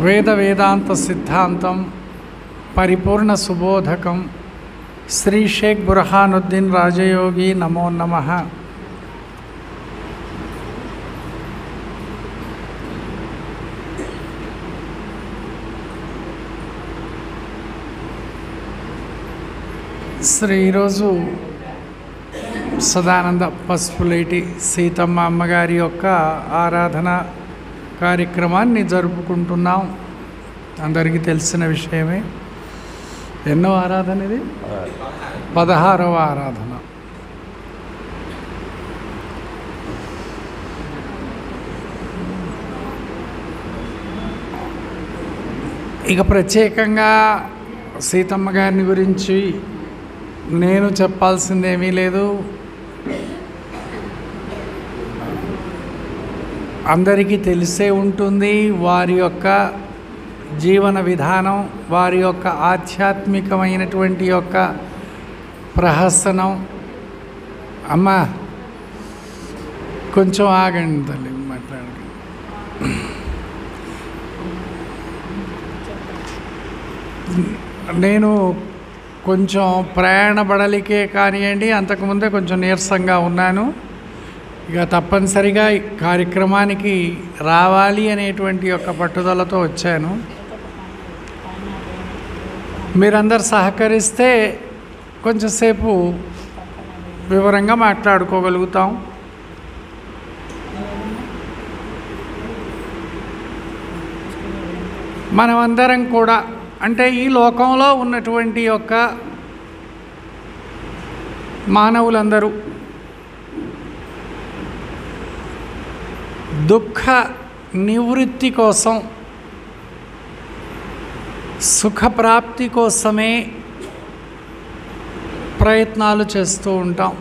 వేద వేదాంత సిద్ధాంతం పరిపూర్ణ సుబోధకం శ్రీ షేక్ బుర్హానుద్దీన్ రాజయోగి నమో నమః. ఈరోజు సదానంద పసుపులేటి సీతమ్మ అమ్మగారి యొక్క ఆరాధన కార్యక్రమాన్ని జరుపుకుంటున్నాం. అందరికీ తెలిసిన విషయమే. ఎన్నో ఆరాధన ఇది? 16వ ఆరాధన. ఇక ప్రత్యేకంగా సీతమ్మ గారిని గురించి నేను చెప్పాల్సిందేమీ లేదు. అందరికీ తెలిసే ఉంటుంది వారి యొక్క జీవన విధానం, వారి యొక్క ఆధ్యాత్మికమైనటువంటి యొక్క ప్రహసనం. అమ్మ కొంచెం ఆగండి తల్లి, మాట్లాడండి. నేను కొంచెం ప్రయాణ బడలికే కానివ్వండి, అంతకుముందే కొంచెం నీరసంగా ఉన్నాను. ఇక తప్పనిసరిగా ఈ కార్యక్రమానికి రావాలి అనేటువంటి యొక్క పట్టుదలతో వచ్చాను. మీరందరు సహకరిస్తే కొంచెంసేపు వివరంగా మాట్లాడుకోగలుగుతాం. మనమందరం కూడా అంటే ఈ లోకంలో ఉన్నటువంటి యొక్క మానవులందరూ దుఃఖ నివృత్తి కోసం, సుఖప్రాప్తి కోసమే ప్రయత్నాలు చేస్తూ ఉంటాం.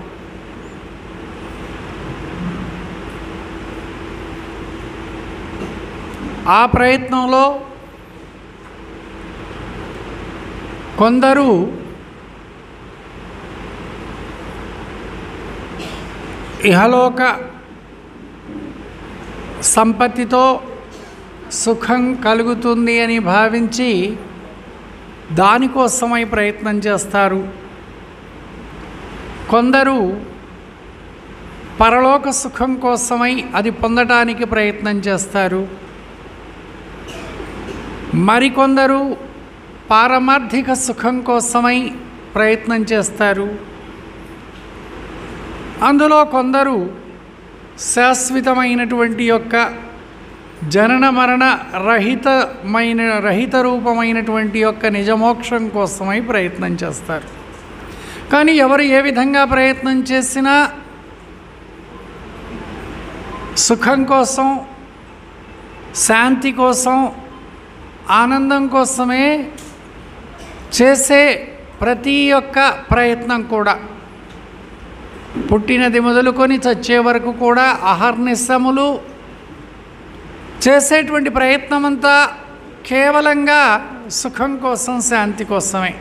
ఆ ప్రయత్నంలో కొందరు ఇహలోక సంపత్తితో సుఖం కలుగుతుంది అని భావించి దానికోసమై ప్రయత్నం చేస్తారు. కొందరు పరలోక సుఖం కోసమై అది పొందడానికి ప్రయత్నం చేస్తారు. మరికొందరు పారమార్థిక సుఖం కోసమై ప్రయత్నం చేస్తారు. అందులో కొందరు శాశ్వతమైనటువంటి యొక్క జనన మరణ రహిత రూపమైనటువంటి యొక్క నిజమోక్షం కోసమై ప్రయత్నం చేస్తారు. కానీ ఎవరు ఏ విధంగా ప్రయత్నం చేసినా సుఖం కోసం, శాంతి కోసం, ఆనందం కోసమే చేసే ప్రతి ఒక్క ప్రయత్నం కూడా పుట్టినది మొదలుకొని చచ్చే వరకు కూడా అహర్నిశములు చేసేటువంటి ప్రయత్నం అంతా కేవలంగా సుఖం కోసం, శాంతి కోసమే.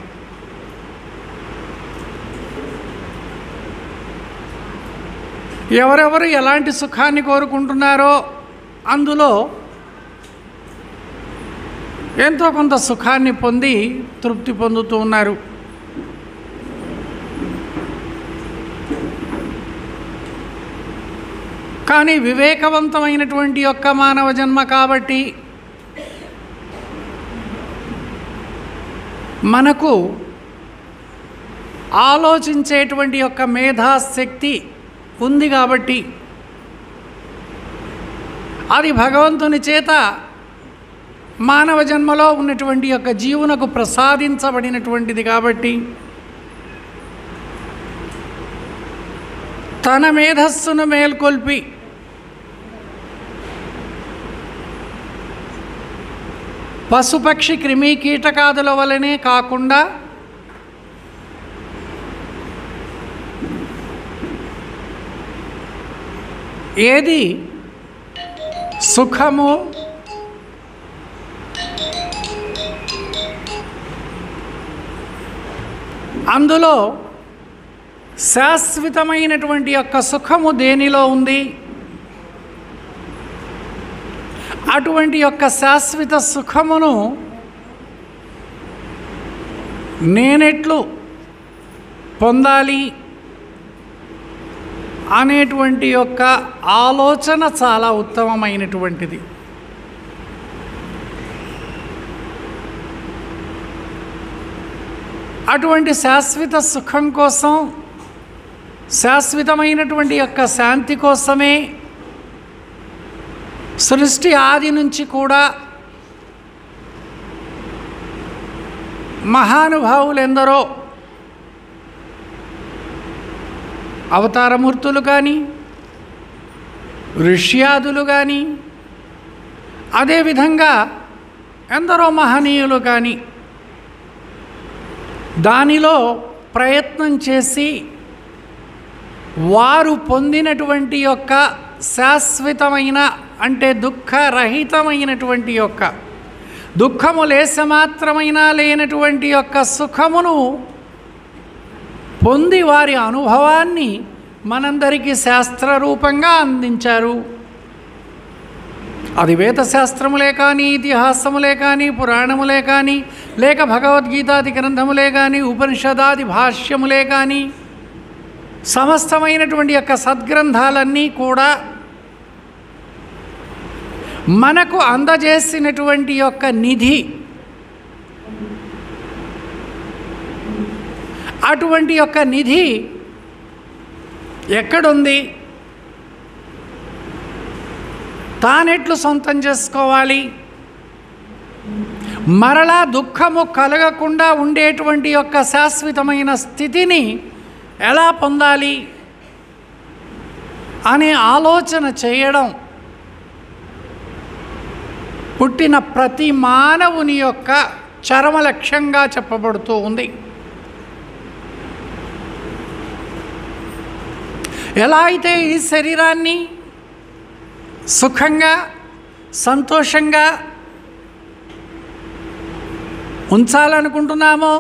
ఎవరెవరు ఎలాంటి సుఖాన్ని కోరుకుంటున్నారో అందులో ఎంతో కొంత సుఖాన్ని పొంది తృప్తి పొందుతూ ఉన్నారు. కానీ వివేకవంతమైనటువంటి యొక్క మానవ జన్మ కాబట్టి మనకు ఆలోచించేటువంటి యొక్క మేధాశక్తి ఉంది కాబట్టి అది భగవంతుని చేత మానవ జన్మలో ఉన్నటువంటి యొక్క జీవునకు ప్రసాదించబడినటువంటిది కాబట్టి తన మేధస్సును మేల్కొల్పి పశుపక్షి క్రిమి కీటకాదుల వలనే కాకుండా ఏది సుఖము, అందులో శాశ్వతమైనటువంటి యొక్క సుఖము దేనిలో ఉంది అటువంటి యొక్క శాశ్వత సుఖమును నేనెట్లు పొందాలి అనేటువంటి యొక్క ఆలోచన చాలా ఉత్తమమైనటువంటిది. అటువంటి శాశ్వత సుఖం కోసం, శాశ్వతమైనటువంటి యొక్క శాంతి కోసమే సృష్టి ఆది నుంచి కూడా మహానుభావులు ఎందరో అవతారమూర్తులు కానీ, ఋష్యాదులు కానీ, అదేవిధంగా ఎందరో మహనీయులు కానీ దానిలో ప్రయత్నం చేసి వారు పొందినటువంటి యొక్క శాశ్వతమైన అంటే దుఃఖరహితమైనటువంటి యొక్క దుఃఖము లేసమాత్రమైనా లేనటువంటి యొక్క సుఖమును పొంది వారి అనుభవాన్ని మనందరికీ శాస్త్రరూపంగా అందించారు. అది వేదశాస్త్రములే కానీ, ఇతిహాసములే కానీ, పురాణములే కానీ, లేక భగవద్గీతాది గ్రంథములే కానీ, ఉపనిషదాది భాష్యములే కానీ, సమస్తమైనటువంటి యొక్క సద్గ్రంథాలన్నీ కూడా మనకు అందజేసినటువంటి యొక్క నిధి. అటువంటి యొక్క నిధి ఎక్కడుంది, తానెట్లు సొంతం చేసుకోవాలి, మరలా దుఃఖము కలగకుండా ఉండేటువంటి యొక్క శాశ్వతమైన స్థితిని ఎలా పొందాలి అనే ఆలోచన చేయడం పుట్టిన ప్రతి మానవుని యొక్క చరమ లక్ష్యంగా చెప్పబడుతూ ఉంది. ఎలా అయితే ఈ శరీరాన్ని సుఖంగా సంతోషంగా ఉంచాలనుకుంటున్నామో,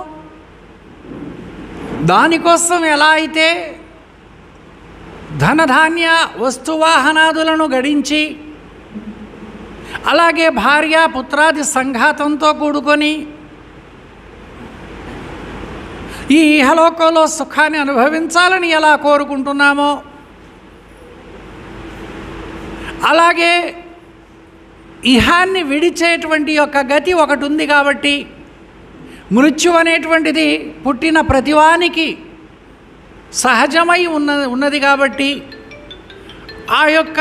దానికోసం ఎలా అయితే ధనధాన్య వస్తువాహనాదులను గడించి, అలాగే భార్య పుత్రాది సంఘాతంతో కూడుకొని ఈ ఇహలోకంలో సుఖాన్ని అనుభవించాలని ఎలా కోరుకుంటున్నామో, అలాగే ఇహాన్ని విడిచేటువంటి యొక్క గతి ఒకటి ఉంది. కాబట్టి మృత్యు అనేటువంటిది పుట్టిన ప్రతివానికి సహజమై ఉన్నది కాబట్టి ఆ యొక్క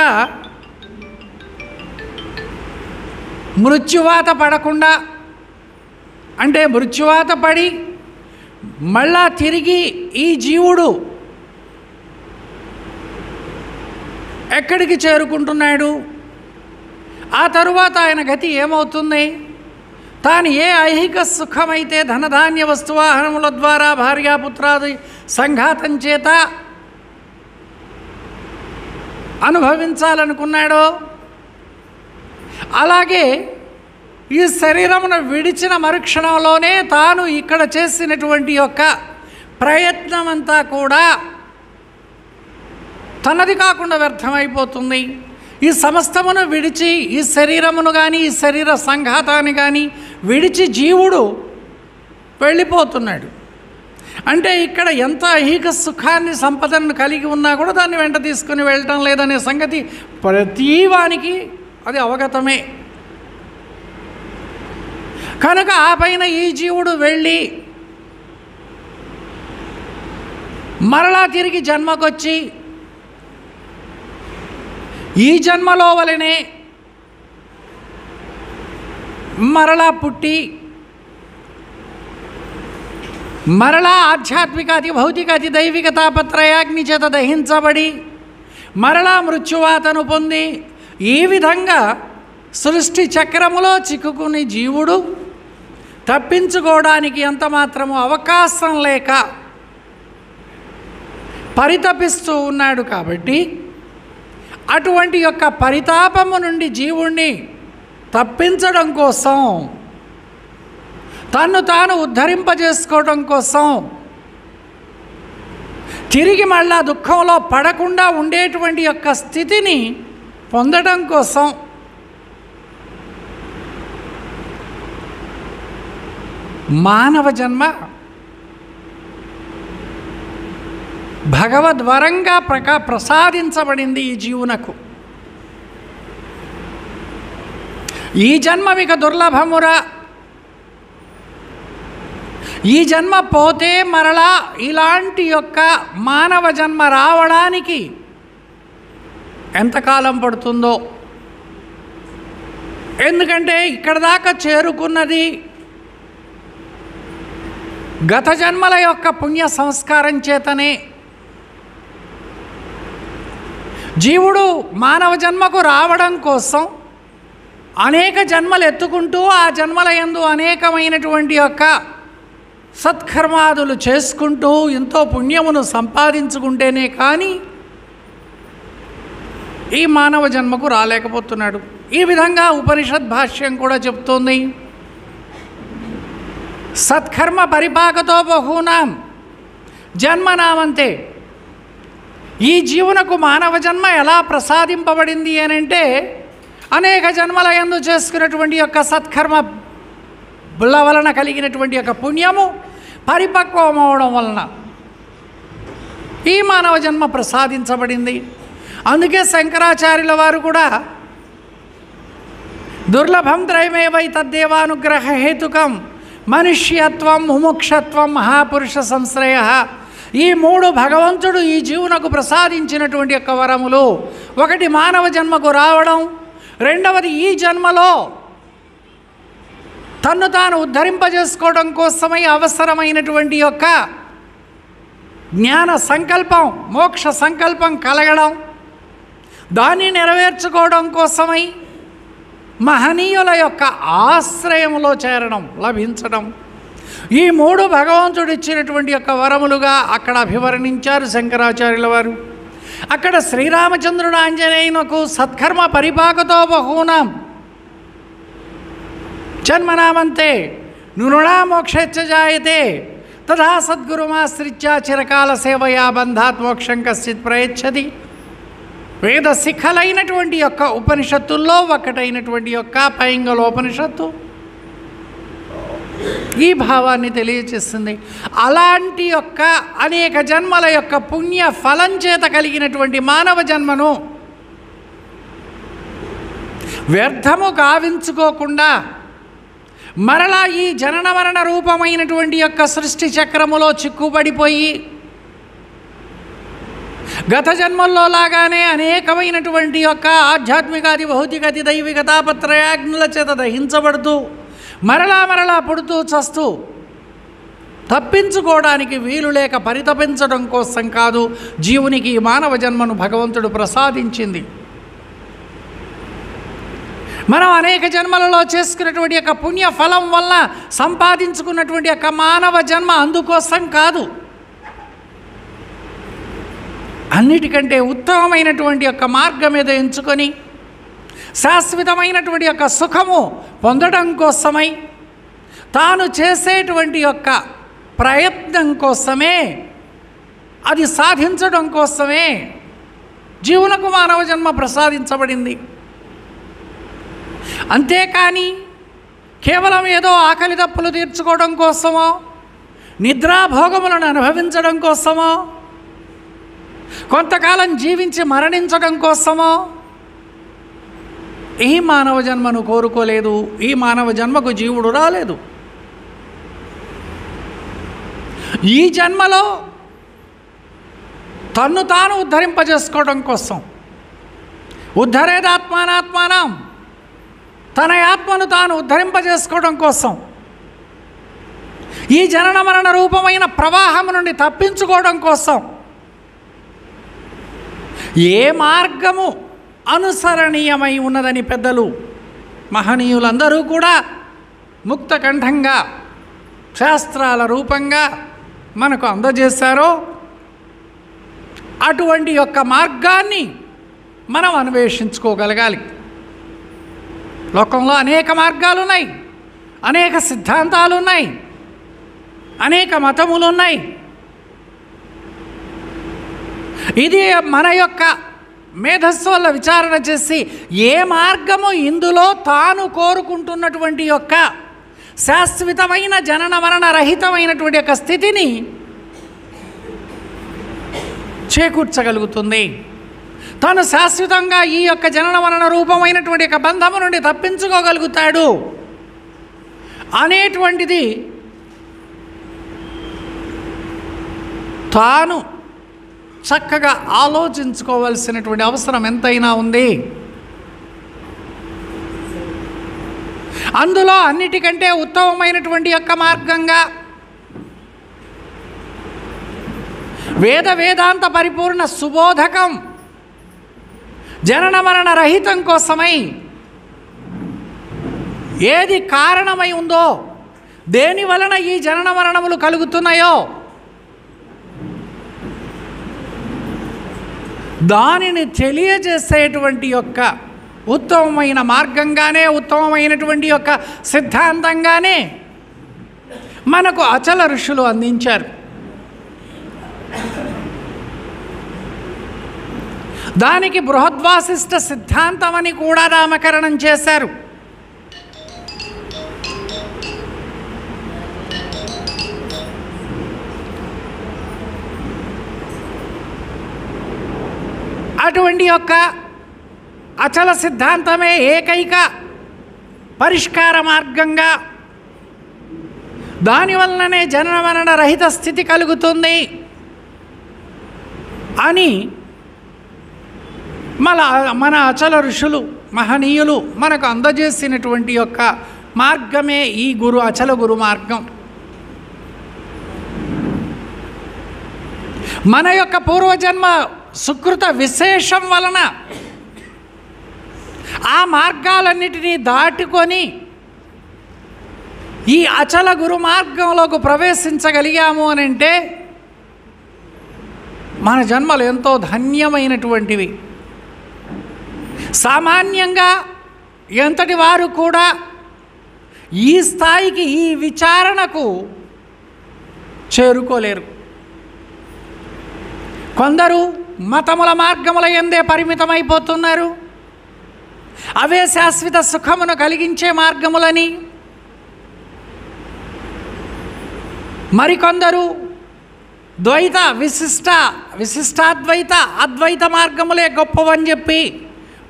మృత్యువాత పడకుండా, అంటే మృత్యువాత పడి మళ్ళా తిరిగి ఈ జీవుడు ఎక్కడికి చేరుకుంటున్నాడు, ఆ తరువాత ఆయన గతి ఏమవుతుంది, తాను ఏ ఐహిక సుఖమైతే ధనధాన్య వస్తువాహనముల ద్వారా భార్యాపుత్రాది సంఘాతం చేత అనుభవించాలనుకున్నాడో, అలాగే ఈ శరీరమును విడిచిన మరుక్షణంలోనే తాను ఇక్కడ చేసినటువంటి యొక్క ప్రయత్నమంతా కూడా తనది కాకుండా వ్యర్థమైపోతుంది. ఈ సమస్తమును విడిచి, ఈ శరీరమును కానీ ఈ శరీర సంఘాతాన్ని కానీ విడిచి జీవుడు వెళ్ళిపోతున్నాడు. అంటే ఇక్కడ ఎంత ఐహిక సుఖాన్ని సంపదను కలిగి ఉన్నా కూడా దాన్ని వెంట తీసుకుని వెళ్ళటం లేదనే సంగతి ప్రతీవానికి అది అవగతమే. కనుక ఆ పైన ఈ జీవుడు వెళ్ళి మరలా తిరిగి జన్మకొచ్చి ఈ జన్మలో వలనే మరలా పుట్టి మరలా ఆధ్యాత్మిక అతి భౌతిక అతి దైవిక తాపత్రయాగ్ని చేత దహించబడి మరలా మృత్యువాతను పొంది ఈ విధంగా సృష్టి చక్రములో చిక్కుకుని జీవుడు తప్పించుకోవడానికి ఎంత మాత్రము అవకాశం లేక పరితపిస్తూ ఉన్నాడు. కాబట్టి అటువంటి యొక్క పరితాపము నుండి జీవుణ్ణి తప్పించడం కోసం, తన్ను తాను ఉద్ధరింపజేసుకోవడం కోసం, తిరిగి మళ్ళా దుఃఖంలో పడకుండా ఉండేటువంటి యొక్క స్థితిని పొందడం కోసం మానవ జన్మ భగవద్వరంగా ప్రసాదించబడింది ఈ జీవునకు. ఈ జన్మ మీకు దుర్లభమురా, ఈ జన్మ పోతే మరలా ఇలాంటి యొక్క మానవ జన్మ రావడానికి ఎంతకాలం పడుతుందో. ఎందుకంటే ఇక్కడ దాకా చేరుకున్నది గత జన్మల యొక్క పుణ్య సంస్కారం చేతనే. జీవుడు మానవ జన్మకు రావడం కోసం అనేక జన్మలు ఎత్తుకుంటూ ఆ జన్మల యందు అనేకమైనటువంటి యొక్క సత్కర్మాదులు చేసుకుంటూ ఎంతో పుణ్యమును సంపాదించుకుంటేనే కానీ ఈ మానవ జన్మకు రాలేకపోతున్నాడు. ఈ విధంగా ఉపనిషద్ భాష్యం కూడా చెప్తోంది. సత్కర్మ పరిపాకతో బహూనాం జన్మనామంతే. ఈ జీవునకు మానవ జన్మ ఎలా ప్రసాదింపబడింది అని అంటే అనేక జన్మల యందు చేసుకున్నటువంటి యొక్క సత్కర్మ వలన కలిగినటువంటి యొక్క పుణ్యము పరిపక్వమవడం వలన ఈ మానవ జన్మ ప్రసాదించబడింది. అందుకే శంకరాచార్యుల వారు కూడా దుర్లభం త్రయమేవై తద్దేవానుగ్రహ హేతుకం మనుష్యత్వం ముముక్షత్వం మహాపురుష సంశ్రయ. ఈ మూడు భగవంతుడు ఈ జీవునకు ప్రసాదించినటువంటి యొక్క వరములు. ఒకటి మానవ జన్మకు రావడం, రెండవది ఈ జన్మలో తన్ను తాను ఉద్ధరింపజేసుకోవడం కోసమై అవసరమైనటువంటి యొక్క జ్ఞాన సంకల్పం, మోక్ష సంకల్పం కలగడం, దాన్ని నెరవేర్చుకోవడం కోసమై మహనీయుల యొక్క ఆశ్రయంలో చేరడం, లభించడం. ఈ మూడు భగవంతుడు ఇచ్చినటువంటి యొక్క వరములుగా అక్కడ అభివర్ణించారు శంకరాచార్యుల వారు. అక్కడ శ్రీరామచంద్రుడు ఆంజనేయునకు సత్కర్మ పరిపాకతో బహూనాం జన్మనామంతే నృణామోక్షేచ్చ జాయతే తథా సద్గురుమాశ్రిత్య చిరకాల సేవయా బంధాత్ మోక్షం కశ్చిత్ ప్రయచ్చతి. వేద శిఖలైనటువంటి యొక్క ఉపనిషత్తుల్లో ఒకటైనటువంటి యొక్క పైంగలోపనిషత్తు ఈ భావాన్ని తెలియచేస్తుంది. అలాంటి యొక్క అనేక జన్మల యొక్క పుణ్య ఫలం చేత కలిగినటువంటి మానవ జన్మను వ్యర్థము గావించుకోకుండా మరలా ఈ జనన మరణ రూపమైనటువంటి యొక్క సృష్టి చక్రములో చిక్కుబడిపోయి గత జన్మల్లో లాగానే అనేకమైనటువంటి యొక్క ఆధ్యాత్మికాది భౌతికతి దైవిక తాపత్రయాగ్నుల చేత దహించబడుతూ మరలా పుడుతూ చస్తూ తప్పించుకోవడానికి వీలు లేక పరితపించడం కోసం కాదు జీవునికి ఈ మానవ జన్మను భగవంతుడు ప్రసాదించింది. మనం అనేక జన్మలలో చేసుకున్నటువంటి యొక్క పుణ్య ఫలం వల్ల సంపాదించుకున్నటువంటి యొక్క మానవ జన్మ అందుకోసం కాదు, అన్నిటికంటే ఉత్తమమైనటువంటి యొక్క మార్గం మీద ఎంచుకొని శాశ్వతమైనటువంటి యొక్క సుఖము పొందడం కోసమై తాను చేసేటువంటి యొక్క ప్రయత్నం కోసమే, అది సాధించడం కోసమే జీవునకు మానవ జన్మ ప్రసాదించబడింది. అంతేకాని కేవలం ఏదో ఆకలి దప్పులు తీర్చుకోవడం కోసమో నిద్రాభోగములను అనుభవించడం కోసమో కొంతకాలం జీవించి మరణించడం కోసమో ఈ మానవ జన్మను కోరుకోలేదు. ఈ మానవ జన్మకు జీవుడు రాలేదు. ఈ జన్మలో తన్ను తాను ఉద్ధరింపజేసుకోవడం కోసం, ఉద్ధరేదాత్మానాత్మానం, తన ఆత్మను తాను ఉద్ధరింపజేసుకోవడం కోసం, ఈ జనన మరణ రూపమైన ప్రవాహం నుండి తప్పించుకోవడం కోసం ఏ మార్గము అనుసరణీయమై ఉన్నదని పెద్దలు మహనీయులందరూ కూడా ముక్తకంఠంగా శాస్త్రాల రూపంగా మనకు అందజేశారో అటువంటి యొక్క మార్గాన్ని మనం అన్వేషించుకోగలగాలి. లోకంలో అనేక మార్గాలు ఉన్నాయి, అనేక సిద్ధాంతాలు ఉన్నాయి, అనేక మతములు ఉన్నాయి. ఇది మన యొక్క మేధస్సు వల్ల విచారణ చేసి ఏ మార్గము ఇందులో తాను కోరుకుంటున్నటువంటి యొక్క శాశ్వతమైన జనన మరణ రహితమైనటువంటి యొక్క స్థితిని చేకూర్చగలుగుతుంది. తను శాశ్వతంగా ఈ యొక్క జనన మరణ రూపమైనటువంటి యొక్క బంధము నుండి తప్పించుకోగలుగుతాడు అనేటువంటిది తాను చక్కగా ఆలోచించుకోవాల్సినటువంటి అవసరం ఎంతైనా ఉంది. అందులో అన్నిటికంటే ఉత్తమమైనటువంటి యొక్క మార్గంగా వేదాంత పరిపూర్ణ సుబోధకం జనన మరణ రహితం కోసమై ఏది కారణమై ఉందో, దేని వలన ఈ జనన మరణములు కలుగుతున్నాయో దానిని తెలియజేసేటువంటి యొక్క ఉత్తమమైన మార్గంగానే, ఉత్తమమైనటువంటి యొక్క సిద్ధాంతంగానే మనకు అచల ఋషులు అందించారు. దానికి బృహద్వాసిష్ట సిద్ధాంతం అని కూడా నామకరణం చేశారు. అటువంటి యొక్క అచల సిద్ధాంతమే ఏకైక పరిష్కార మార్గంగా, దానివల్లనే జనన మరణ రహిత స్థితి కలుగుతుంది అని మన అచల ఋషులు మహనీయులు మనకు అందజేసినటువంటి యొక్క మార్గమే ఈ అచల గురు మార్గం. మన యొక్క పూర్వజన్మ సుకృత విశేషం వలన ఆ మార్గాలన్నిటినీ దాటుకొని ఈ అచల గురు మార్గంలోకి ప్రవేశించగలిగాము అని అంటే మన జన్మలు ఎంతో ధన్యమైనటువంటివి. సామాన్యంగా ఎంతటి వారు కూడా ఈ స్థాయికి, ఈ విచారణకు చేరుకోలేరు. కొందరు మతముల మార్గముల యందే పరిమితమైపోతున్నారు. అవే శాశ్వత సుఖమును కలిగించే మార్గములని, మరికొందరు ద్వైత విశిష్టాద్వైత అద్వైత మార్గములే గొప్పవని చెప్పి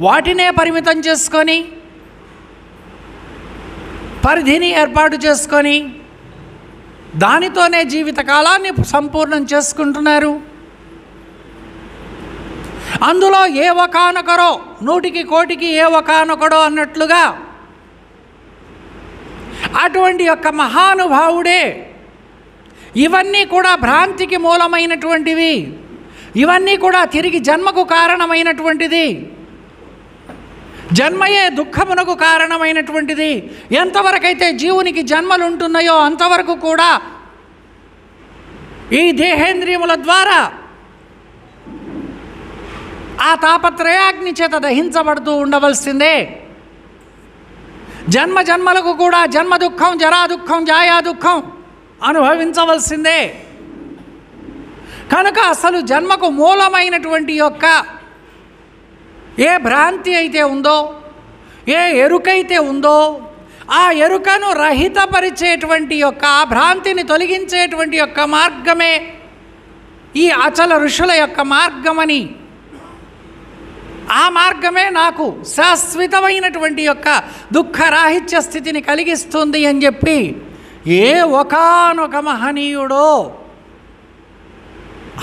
వాటినే పరిమితం చేసుకొని, పరిధిని ఏర్పాటు చేసుకొని దానితోనే జీవితకాలాన్ని సంపూర్ణం చేసుకుంటున్నారు. అందులో ఏ ఒకానొకరో, నూటికి కోటికి ఏ ఒకానొకడో అన్నట్లుగా అటువంటి యొక్క మహానుభావుడే ఇవన్నీ కూడా భ్రాంతికి మూలమైనటువంటివి, ఇవన్నీ కూడా తిరిగి జన్మకు కారణమైనటువంటిది, జన్మయే దుఃఖమునకు కారణమైనటువంటిది. ఎంతవరకైతే జీవునికి జన్మలు ఉంటున్నాయో అంతవరకు కూడా ఈ దేహేంద్రియముల ద్వారా ఆ తాపత్రయాగ్ని చేత దహించబడుతూ ఉండవలసిందే. జన్మ జన్మలకు కూడా జన్మ దుఃఖం, జరా దుఃఖం, జాయా దుఃఖం అనుభవించవలసిందే. కనుక అసలు జన్మకు మూలమైనటువంటి యొక్క ఏ భ్రాంతి అయితే ఉందో, ఏ ఎరుకైతే ఉందో, ఆ ఎరుకను రహితపరిచేటువంటి యొక్క, ఆ భ్రాంతిని తొలగించేటువంటి యొక్క మార్గమే ఈ అచల ఋషుల యొక్క మార్గమని, ఆ మార్గమే నాకు శాశ్వతమైనటువంటి యొక్క దుఃఖరాహిత్య స్థితిని కలిగిస్తుంది అని చెప్పి ఏ ఒకానొక మహనీయుడో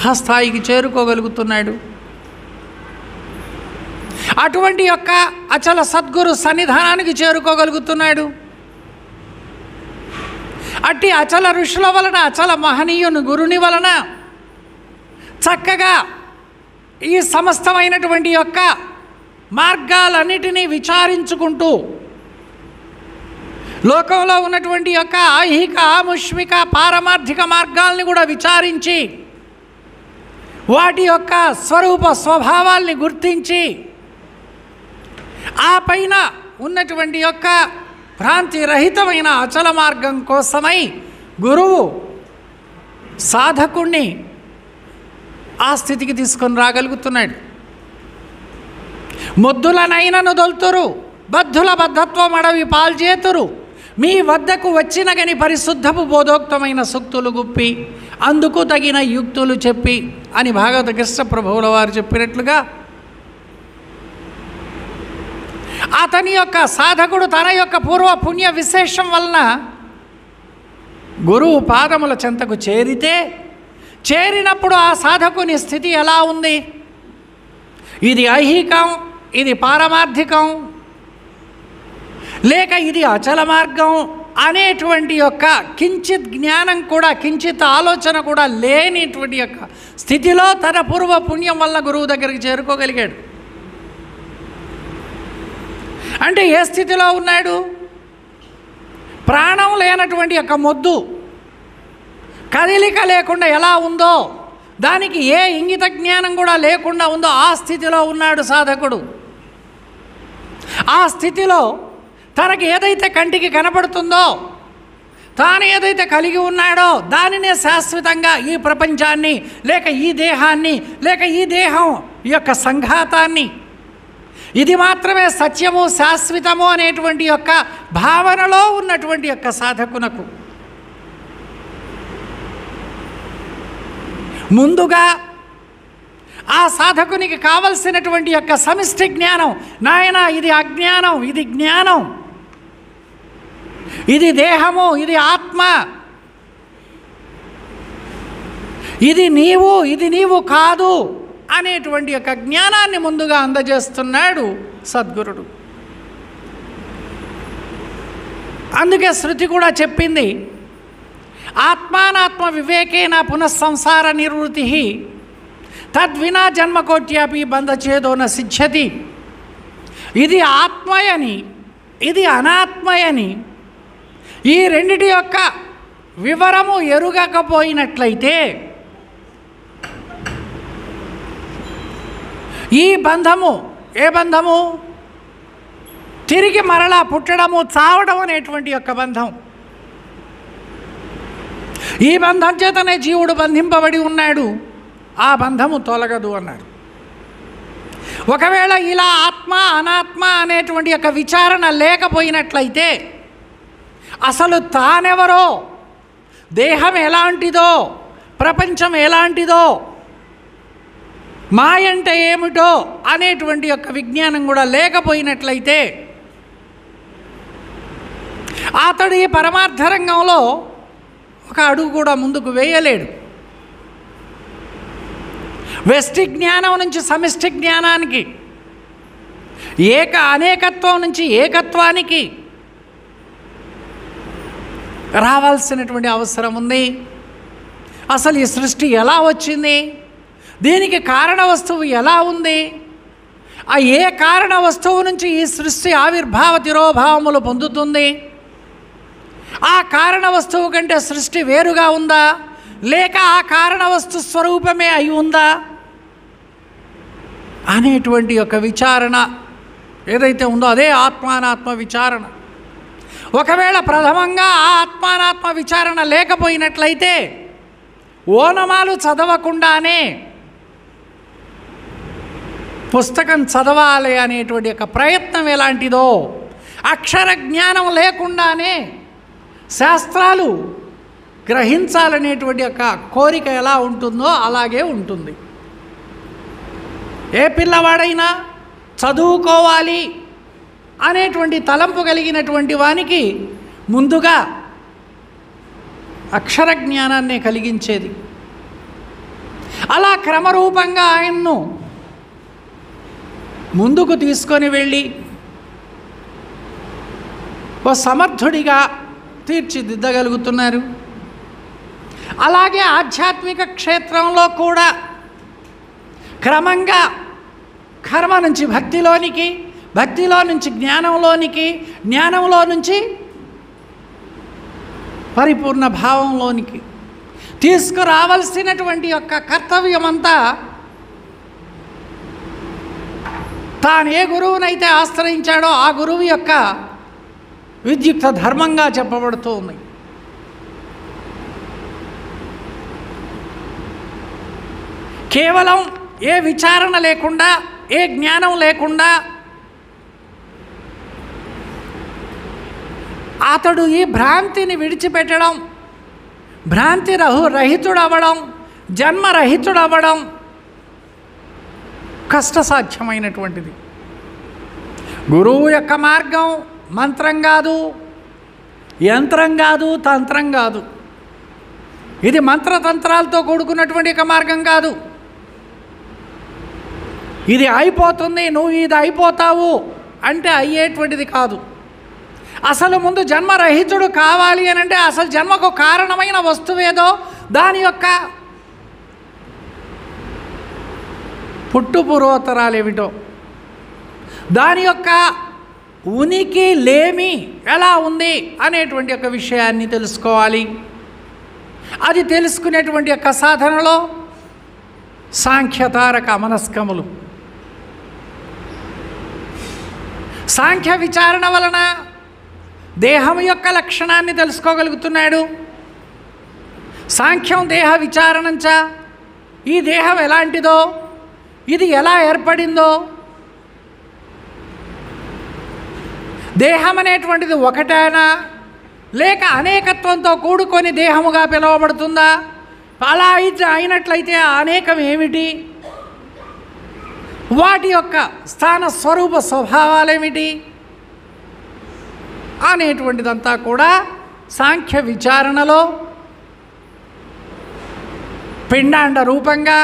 ఆ స్థాయికి చేరుకోగలుగుతున్నాడు. అటువంటి యొక్క అచల సద్గురు సన్నిధానానికి చేరుకోగలుగుతున్నాడు. అట్టి అచల ఋషుల వలన, అచల మహనీయుని గురుని వలన చక్కగా ఈ సమస్తమైనటువంటి యొక్క మార్గాలన్నిటినీ విచారించుకుంటూ, లోకంలో ఉన్నటువంటి యొక్క ఐహిక, ఆముష్మిక, పారమార్థిక మార్గాల్ని కూడా విచారించి వాటి యొక్క స్వరూప స్వభావాల్ని గుర్తించి ఆ పైన ఉన్నటువంటి యొక్క భ్రాంతి రహితమైన అచల మార్గం కోసమై గురువు సాధకుణ్ణి ఆ స్థితికి తీసుకొని రాగలుగుతున్నాడు. ముద్దులనైనను దొల్తురు, బద్ధుల బద్ధత్వం అడవి పాల్చేతురు, మీ వద్దకు వచ్చిన గని పరిశుద్ధపు బోధోక్తమైన సూక్తులు గుప్పి అందుకు తగిన యుక్తులు చెప్పి అని భాగవత కృష్ణ ప్రభువుల వారు చెప్పినట్లుగా అతని యొక్క సాధకుడు తన యొక్క పూర్వ పుణ్య విశేషం వలన గురువు పాదముల చెంతకు చేరినప్పుడు ఆ సాధకుని స్థితి ఎలా ఉంది? ఇది ఐహికం, ఇది పారమార్థికం, లేక ఇది అచల మార్గం అనేటువంటి యొక్క కించిత్ జ్ఞానం కూడా, కించిత్ ఆలోచన కూడా లేనిటువంటి యొక్క స్థితిలో తన పూర్వ పుణ్యం వల్ల గురువు దగ్గరికి చేరుకోగలిగాడు. అంటే ఏ స్థితిలో ఉన్నాడు? ప్రాణం లేనటువంటి యొక్క మొద్దు కదలిక లేకుండా ఎలా ఉందో, దానికి ఏ ఇంగిత జ్ఞానం కూడా లేకుండా ఉందో ఆ స్థితిలో ఉన్నాడు సాధకుడు. ఆ స్థితిలో తనకి ఏదైతే కంటికి కనపడుతుందో, తాను ఏదైతే కలిగి ఉన్నాడో దానినే శాశ్వతంగా ఈ ప్రపంచాన్ని, లేక ఈ దేహాన్ని, లేక ఈ దేహం యొక్క సంఘాతాన్ని, ఇది మాత్రమే సత్యము శాశ్వతము అనేటువంటి యొక్క భావనలో ఉన్నటువంటి యొక్క సాధకునకు ముందుగా ఆ సాధకునికి కావలసినటువంటి యొక్క సమిష్టి జ్ఞానం, నాయన ఇది అజ్ఞానం, ఇది జ్ఞానం, ఇది దేహము, ఇది ఆత్మ, ఇది నీవు కాదు అనేటువంటి యొక్క జ్ఞానాన్ని ముందుగా అందజేస్తున్నాడు సద్గురుడు. అందుకే శృతి కూడా చెప్పింది, ఆత్మానాత్మ వివేకేన పునఃసంసార నిర్వృతి తద్వినా జన్మకోట్యాపి బంధచేదో న సిద్ధ్యతి. ఇది ఆత్మయని, ఇది అనాత్మయని ఈ రెండిటి యొక్క వివరము ఎరుగకపోయినట్లయితే ఈ బంధము, ఏ బంధము? తిరిగి మరలా పుట్టడము, చావడం అనేటువంటి యొక్క బంధం. ఈ బంధం చేతనే జీవుడు బంధింపబడి ఉన్నాడు, ఆ బంధము తొలగదు అన్నారు. ఒకవేళ ఇలా ఆత్మ అనాత్మ అనేటువంటి యొక్క విచారణ లేకపోయినట్లయితే అసలు తానెవరో, దేహం ఎలాంటిదో, ప్రపంచం ఎలాంటిదో, మాయ అంటే ఏమిటో అనేటువంటి యొక్క విజ్ఞానం కూడా లేకపోయినట్లయితే అతడు ఈ పరమార్థ రంగంలో ఒక అడుగు కూడా ముందుకు వేయలేడు. వ్యష్టి జ్ఞానం నుంచి సమిష్టి జ్ఞానానికి, అనేకత్వం నుంచి ఏకత్వానికి రావాల్సినటువంటి అవసరం ఉంది. అసలు ఈ సృష్టి ఎలా వచ్చింది, దీనికి కారణ వస్తువు ఎలా ఉంది, ఆ ఏ కారణ వస్తువు నుంచి ఈ సృష్టి ఆవిర్భావ తిరోభావములు పొందుతుంది, ఆ కారణ వస్తువు కంటే సృష్టి వేరుగా ఉందా, లేక ఆ కారణ వస్తు స్వరూపమే అయి ఉందా అనేటువంటి యొక్క విచారణ ఏదైతే ఉందో అదే ఆత్మానాత్మ విచారణ. ఒకవేళ ప్రథమంగా ఆ ఆత్మానాత్మ విచారణ లేకపోయినట్లయితే ఓనమాలు చదవకుండానే పుస్తకం చదవాలి అనేటువంటి యొక్క ప్రయత్నం ఎలాంటిదో, అక్షర జ్ఞానం లేకుండానే శాస్త్రాలు గ్రహించాలనేటువంటి యొక్క కోరిక ఎలా ఉంటుందో అలాగే ఉంటుంది. ఏ పిల్లవాడైనా చదువుకోవాలి అనేటువంటి తలంపు కలిగినటువంటి వానికి ముందుగా అక్షర జ్ఞానాన్నే కలిగించేది. అలా క్రమరూపంగా ఆయన్ను ముందుకు తీసుకొని వెళ్ళి ఓ సమర్థుడిగా తీర్చిదిద్దగలుగుతున్నారు. అలాగే ఆధ్యాత్మిక క్షేత్రంలో కూడా క్రమంగా కర్మ నుంచి భక్తిలోనికి, భక్తిలో నుంచి జ్ఞానంలోనికి, జ్ఞానంలో నుంచి పరిపూర్ణ భావంలోనికి తీసుకురావాల్సినటువంటి యొక్క కర్తవ్యమంతా తాను ఏ గురువునైతే ఆశ్రయించాడో ఆ గురువు యొక్క విద్యుక్త ధర్మంగా చెప్పబడుతూ ఉంది. కేవలం ఏ విచారణ లేకుండా, ఏ జ్ఞానం లేకుండా అతడు ఈ భ్రాంతిని విడిచిపెట్టడం, భ్రాంతి రహితుడవ్వడం, జన్మరహితుడవ్వడం కష్టసాధ్యమైనటువంటిది. గురువు యొక్క మార్గం మంత్రం కాదు, యంత్రం కాదు, తంత్రం కాదు. ఇది మంత్రతంత్రాలతో కూడుకున్నటువంటి ఒక మార్గం కాదు. ఇది అయిపోతుంది, నువ్వు ఇది అయిపోతావు అంటే అయ్యేటువంటిది కాదు. అసలు ముందు జన్మరహితుడు కావాలి అని అంటే అసలు జన్మకు కారణమైన వస్తువేదో దాని యొక్క పుట్టుపూర్వోత్తరాలు ఏమిటో, దాని యొక్క ఉనికి లేమి ఎలా ఉంది అనేటువంటి ఒక విషయాన్ని తెలుసుకోవాలి. అది తెలుసుకునేటువంటి యొక్క సాధనలో సాంఖ్యతారక మనస్కములు, సాంఖ్య విచారణ వలన దేహం యొక్క లక్షణాన్ని తెలుసుకోగలుగుతున్నాడు. సాంఖ్యం దేహ విచారణంచ, ఈ దేహం ఎలాంటిదో, ఇది ఎలా ఏర్పడిందో, దేహం అనేటువంటిది ఒకటేనా లేక అనేకత్వంతో కూడుకొని దేహముగా పిలువబడుతుందా, అలా అయినట్లయితే ఆ అనేకం ఏమిటి, వాటి యొక్క స్థాన స్వరూప స్వభావాలేమిటి అనేటువంటిదంతా కూడా సాంఖ్య విచారణలో పిండాండ రూపంగా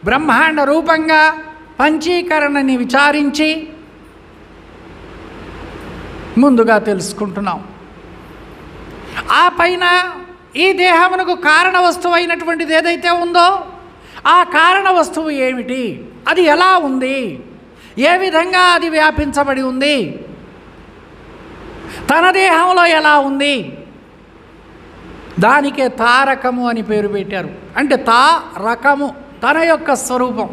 బ్రహ్మాండ రూపంగా పంచీకరణని విచారించి ముందుగా తెలుసుకుంటున్నాం. ఆ పైన ఈ దేహమునకు కారణ వస్తువు అయినటువంటిది ఏదైతే ఉందో ఆ కారణ వస్తువు ఏమిటి, అది ఎలా ఉంది, ఏ విధంగా అది వ్యాపించబడి ఉంది, తన దేహంలో ఎలా ఉంది, దానికే తారకము అని పేరు పెట్టారు. అంటే రకము తన యొక్క స్వరూపం.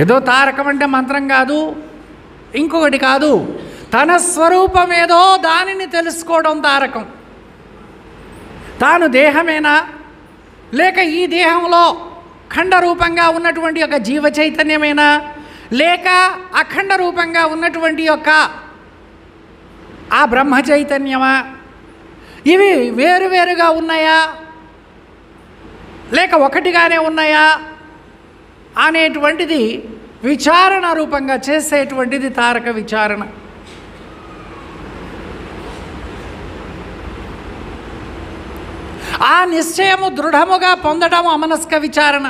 ఏదో తారకం అంటే మంత్రం కాదు, ఇంకొకటి కాదు, తన స్వరూపం ఏదో దానిని తెలుసుకోవడం తారకం. తాను దేహమేనా లేక ఈ దేహంలో ఖండరూపంగా ఉన్నటువంటి ఒక జీవ చైతన్యమేనా లేక అఖండ రూపంగా ఉన్నటువంటి యొక్క ఆ బ్రహ్మ చైతన్యమా, ఇవి వేరువేరుగా ఉన్నాయా లేక ఒకటిగానే ఉన్నాయా అనేటువంటిది విచారణ రూపంగా చేసేటువంటిది తారక విచారణ. ఆ నిశ్చయము దృఢముగా పొందడం అమనస్క విచారణ.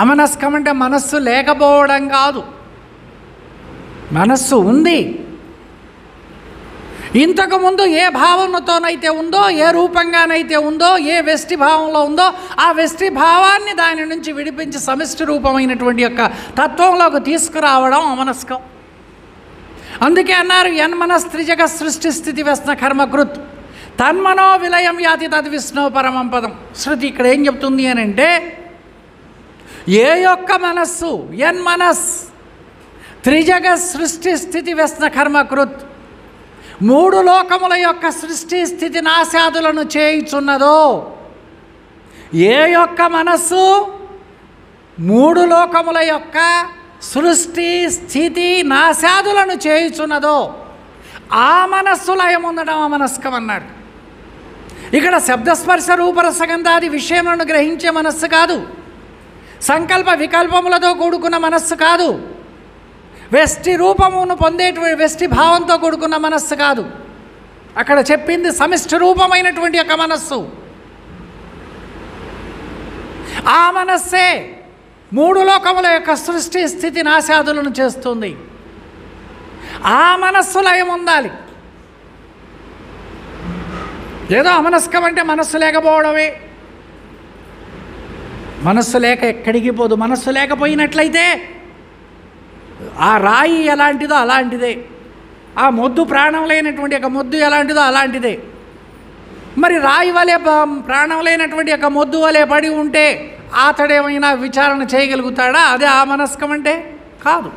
అమనస్కం అంటే మనస్సు లేకపోవడం కాదు, మనస్సు ఉంది. ఇంతకుముందు ఏ భావనతోనైతే ఉందో, ఏ రూపంగానైతే ఉందో, ఏ వెష్టి భావంలో ఉందో ఆ వెష్టి భావాన్ని దాని నుంచి విడిపించి సమిష్టి రూపమైనటువంటి యొక్క తత్వంలోకి తీసుకురావడం అమనస్కం. అందుకే అన్నారు యన్మనస్త్రిజగ సృష్టి స్థితి వ్యసన కర్మకృత్ తన్మనో విలయం యాతి తద్ విష్ణు పరమం పదం. శృతి ఇక్కడ ఏం చెప్తుంది అని అంటే, ఏ యొక్క మనస్సు యన్మనస్ త్రిజగ సృష్టి స్థితి వ్యసన కర్మకృత్, మూడు లోకముల యొక్క సృష్టి స్థితి నాశాదులను చేయుచున్నదో, ఏ యొక్క మనస్సు మూడు లోకముల యొక్క సృష్టి స్థితి నాశాదులను చేయుచున్నదో ఆ మనస్సు లయం ఉండడం అమనస్కం అన్నాడు. ఇక్కడ శబ్దస్పర్శ రూపరసగంధాది విషయములను గ్రహించే మనస్సు కాదు, సంకల్ప వికల్పములతో కూడుకున్న మనస్సు కాదు, వెష్టి రూపమును పొందేటువంటి వెష్టి భావంతో కూడుకున్న మనస్సు కాదు. అక్కడ చెప్పింది సమిష్టి రూపమైనటువంటి యొక్క మనస్సు. ఆ మనస్సే మూడు లోకముల యొక్క సృష్టి స్థితి నాశాదులను చేస్తుంది. ఆ మనస్సు లయం ఉండాలి. ఏదో అమనస్కం అంటే మనస్సు లేకపోవడమే. మనస్సు లేక ఎక్కడికి పోదు. మనస్సు లేకపోయినట్లయితే ఆ రాయి ఎలాంటిదో అలాంటిదే, ఆ మొద్దు ప్రాణం లేనటువంటి ఒక మొద్దు ఎలాంటిదో అలాంటిదే. మరి రాయి వలె ప్రాణం లేనటువంటి ఒక మొద్దు వలె పడి ఉంటే అతడేమైనా విచారణ చేయగలుగుతాడా? అదే ఆ మనస్కం అంటే కాదు.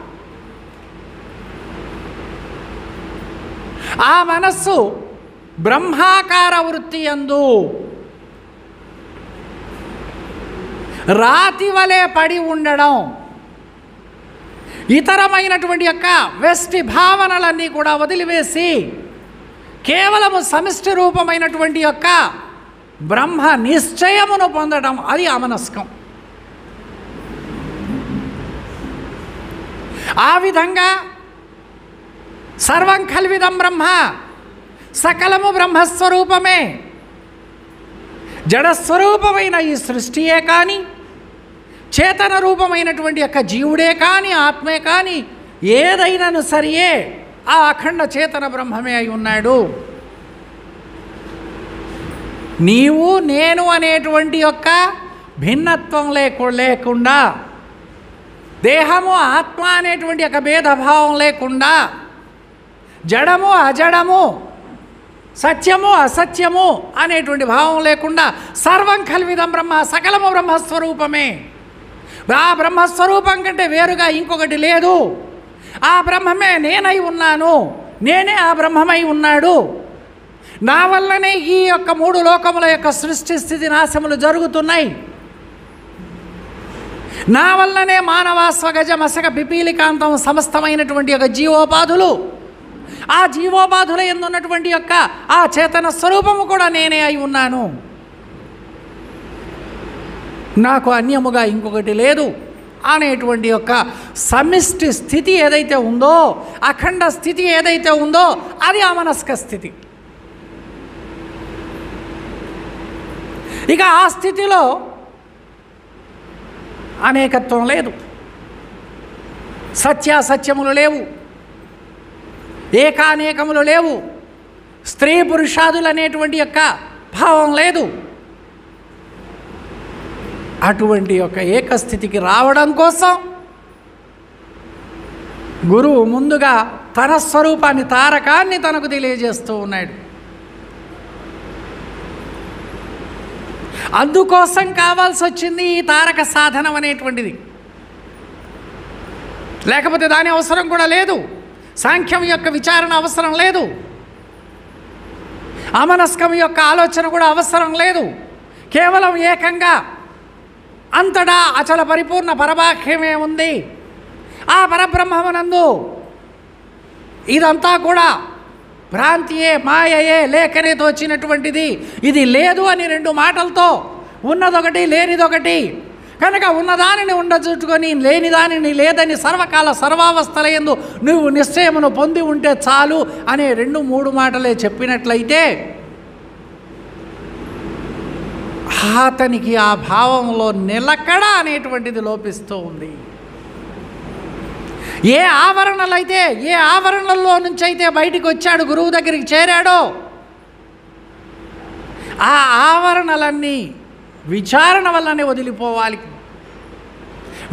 ఆ మనస్సు బ్రహ్మాకార వృత్తి యందు రాతి వలె పడి ఉండడం, ఇతరమైనటువంటి యొక్క వెస్టి భావనలన్నీ కూడా వదిలివేసి కేవలము సమిష్టి రూపమైనటువంటి యొక్క బ్రహ్మ నిశ్చయమును పొందడం, అది అమనస్కం. ఆ విధంగా సర్వం కల్విదం బ్రహ్మ, సకలము బ్రహ్మస్వరూపమే. జడస్వరూపమైన ఈ సృష్టియే కానీ, చేతన రూపమైనటువంటి యొక్క జీవుడే కానీ, ఆత్మే కానీ, ఏదైనాను సరియే ఆ అఖండ చేతన బ్రహ్మమే అయి ఉన్నాడు. నీవు నేను అనేటువంటి యొక్క భిన్నత్వం లేకుండా, దేహము ఆత్మ అనేటువంటి యొక్క భేదభావం లేకుండా, జడము అజడము, సత్యము అసత్యము అనేటువంటి భావం లేకుండా సర్వం కల్విదం బ్రహ్మ, సకలము బ్రహ్మస్వరూపమే. ఆ బ్రహ్మస్వరూపం కంటే వేరుగా ఇంకొకటి లేదు. ఆ బ్రహ్మమే నేనై ఉన్నాను, నేనే ఆ బ్రహ్మమై ఉన్నాడు. నా వల్లనే ఈ యొక్క మూడు లోకముల యొక్క సృష్టి స్థితి నాశములు జరుగుతున్నాయి. నా వల్లనే మానవాస్వగజ మసక పిపీలికాంతం సమస్తమైనటువంటి యొక్క జీవోపాధులు, ఆ జీవోపాధుల యందు ఉన్నటువంటి యొక్క ఆ చేతన స్వరూపము కూడా నేనే అయి ఉన్నాను. నాకు అన్యముగా ఇంకొకటి లేదు అనేటువంటి యొక్క సమిష్టి స్థితి ఏదైతే ఉందో, అఖండ స్థితి ఏదైతే ఉందో, అది అమనస్క స్థితి. ఇక ఆ స్థితిలో అనేకత్వం లేదు, సత్యాసత్యములు లేవు, ఏకానేకములు లేవు, స్త్రీ పురుషాదులు అనేటువంటి యొక్క భావం లేదు. అటువంటి యొక్క ఏకస్థితికి రావడం కోసం గురువు ముందుగా తన స్వరూపాన్ని, తారకాన్ని తనకు తెలియజేస్తూ ఉన్నాడు. అందుకోసం కావాల్సి వచ్చింది ఈ తారక సాధనం అనేటువంటిది. లేకపోతే దాని అవసరం కూడా లేదు. సాంఖ్యం యొక్క విచారణ అవసరం లేదు, అమనస్కం యొక్క ఆలోచన కూడా అవసరం లేదు. కేవలం ఏకంగా అంతటా అచల పరిపూర్ణ పరవాక్యమే ఉంది. ఆ పరబ్రహ్మమునందు ఇదంతా కూడా భ్రాంతియే, మాయయే, లేకనే తోచినటువంటిది. ఇది లేదు అని రెండు మాటలతో ఉన్నదొకటి లేనిదొకటి కనుక ఉన్నదానిని ఉండజుట్టుకొని లేని దానిని లేదని సర్వకాల సర్వావస్థలయందు నువ్వు నిశ్చయమును పొంది ఉంటే చాలు అనే రెండు మూడు మాటలే చెప్పినట్లయితే అతనికి ఆ భావంలో నిలకడ అనేటువంటిది లోపిస్తూ ఉంది. ఏ ఆవరణలైతే, ఏ ఆవరణల్లో నుంచి అయితే బయటికి వచ్చాడు, గురువు దగ్గరికి చేరాడో, ఆ ఆవరణలన్నీ విచారణ వల్లనే వదిలిపోవాలి.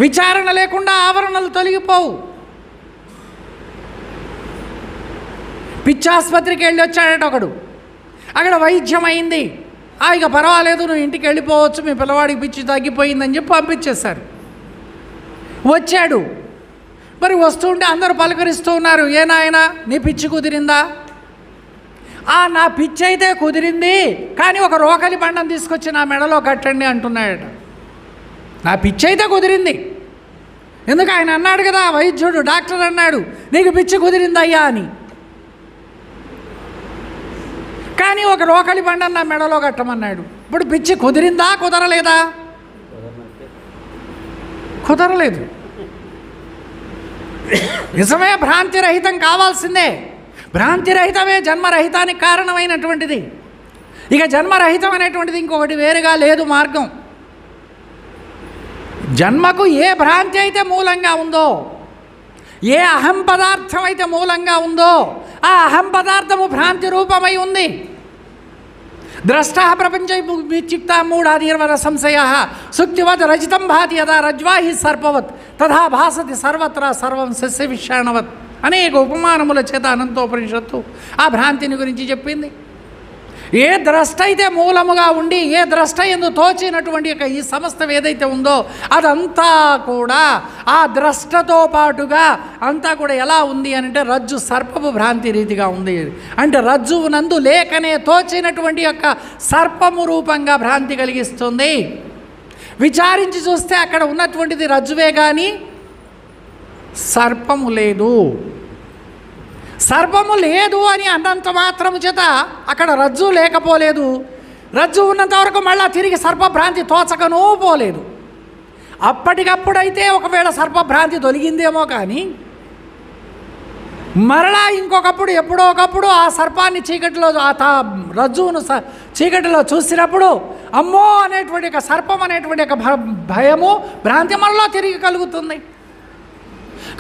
విచారణ లేకుండా ఆవరణలు తొలగిపోవు. పిచ్చాసుపత్రికి వెళ్ళి వచ్చాడట ఒకడు, అక్కడ వైద్యం అయింది, ఇక పర్వాలేదు నువ్వు ఇంటికి వెళ్ళిపోవచ్చు, మీ పిల్లవాడికి పిచ్చి తగ్గిపోయిందని చెప్పి పంపించేశారు. వచ్చాడు, మరి వస్తుంటే అందరూ పలకరిస్తూ ఉన్నారు, ఏ నాయనా నీ పిచ్చి కుదిరిందా? నా పిచ్చి అయితే కుదిరింది, కానీ ఒక రోకలి బండం తీసుకొచ్చి నా మెడలో కట్టండి అంటున్నాడట. నా పిచ్చి అయితే కుదిరింది, ఎందుకు ఆయన అన్నాడు కదా, వైద్యుడు డాక్టర్ అన్నాడు నీకు పిచ్చి కుదిరిందయ్యా అని. కానీ ఒక రోకలి బండం నా మెడలో కట్టమన్నాడు. ఇప్పుడు పిచ్చి కుదిరిందా కుదరలేదా? కుదరలేదు. నిజమే, భ్రాంతిరహితం కావాల్సిందే. భ్రాంతిరహితమే జన్మరహితానికి కారణమైనటువంటిది. ఇక జన్మరహితం అనేటువంటిది ఇంకొకటి వేరుగా లేదు మార్గం. జన్మకు ఏ భ్రాంతి అయితే మూలంగా ఉందో, ఏ అహం పదార్థం అయితే మూలంగా ఉందో, ఆ అహం పదార్థము భ్రాంతి రూపమై ఉంది. ద్రష్ట ప్రపంచ విచిక్త మూఢాధీర్వర సంశయ సుక్తివత్ రజితం భాతి యదా రజ్వాహి సర్పవత్ తథా భాసతి సర్వత్రా సర్వం సస్య విషాణవత్ అనేక ఉపమానముల చేత అనంతోపనిషత్తు ఆ భ్రాంతిని గురించి చెప్పింది. ఏ ద్రష్ట అయితే మూలముగా ఉండి, ఏ ద్రష్ట యందు తోచినటువంటి యొక్క ఈ సమస్తం ఏదైతే ఉందో అదంతా కూడా ఆ ద్రష్టతో పాటుగా అంతా కూడా ఎలా ఉంది అని అంటే రజ్జు సర్పపు భ్రాంతి రీతిగా ఉంది. అంటే రజ్జువు నందు లేకనే తోచినటువంటి యొక్క సర్పము రూపంగా భ్రాంతి కలిగిస్తుంది. విచారించి చూస్తే అక్కడ ఉన్నటువంటిది రజ్జువే కానీ సర్పము లేదు. సర్పము లేదు అని అన్నంత మాత్రము చేత అక్కడ రజ్జు లేకపోలేదు. రజ్జు ఉన్నంత వరకు మళ్ళా తిరిగి సర్పభ్రాంతి తోచకనూ పోలేదు. అప్పటికప్పుడైతే ఒకవేళ సర్పభ్రాంతి తొలగిందేమో కానీ మరలా ఇంకొకప్పుడు ఎప్పుడో ఒకప్పుడు ఆ సర్పాన్ని చీకటిలో రజ్జువును చీకటిలో చూసినప్పుడు అమ్మో అనేటువంటి ఒక సర్పం అనేటువంటి ఒక భయము భ్రాంతి మనలో తిరిగి కలుగుతుంది.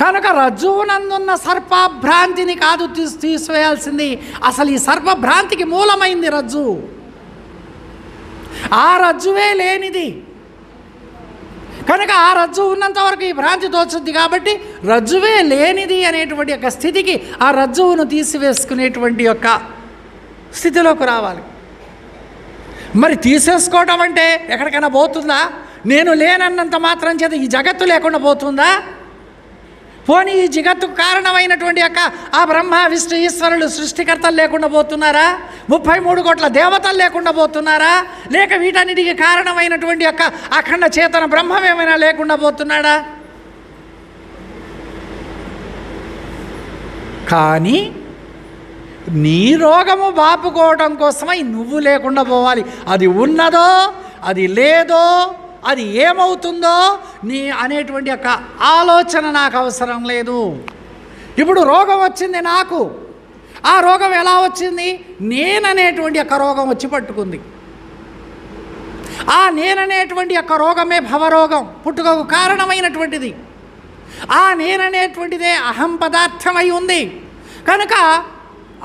కనుక రజ్జువునందున్న సర్పభ్రాంతిని కాదు తీసివేయాల్సింది. అసలు ఈ సర్పభ్రాంతికి మూలమైంది రజ్జు. ఆ రజ్జువే లేనిది కనుక ఆ రజ్జు ఉన్నంత వరకు ఈ భ్రాంతి తోచుద్ది. కాబట్టి రజ్జువే లేనిది అనేటువంటి యొక్క స్థితికి ఆ రజ్జువును తీసివేసుకునేటువంటి యొక్క స్థితిలోకి రావాలి. మరి తీసేసుకోవటం అంటే ఎక్కడికైనా పోతుందా? నేను లేనన్నంత మాత్రం చేత ఈ జగత్తు లేకుండా పోతుందా? పోనీ ఈ జగత్తుకు కారణమైనటువంటి యొక్క ఆ బ్రహ్మ విష్ణు ఈశ్వరులు సృష్టికర్తలు లేకుండా పోతున్నారా? 33 కోట్ల దేవతలు లేకుండా పోతున్నారా? లేక వీటన్నిటికీ కారణమైనటువంటి యొక్క అఖండ చేతన బ్రహ్మం ఏమైనా లేకుండా పోతున్నాడా? కానీ నీ రోగము బాపుకోవడం కోసమై నువ్వు లేకుండా పోవాలి. అది ఉన్నదో అది లేదో అది ఏమవుతుందో నీ అనేటువంటి యొక్క ఆలోచన నాకు అవసరం లేదు. ఇప్పుడు రోగం వచ్చింది నాకు. ఆ రోగం ఎలా వచ్చింది? నేననేటువంటి యొక్క రోగం వచ్చి పట్టుకుంది. ఆ నేననేటువంటి యొక్క రోగమే భవరోగం, పుట్టుకకు కారణమైనటువంటిది. ఆ నేననేటువంటిదే అహం పదార్థమై ఉంది. కనుక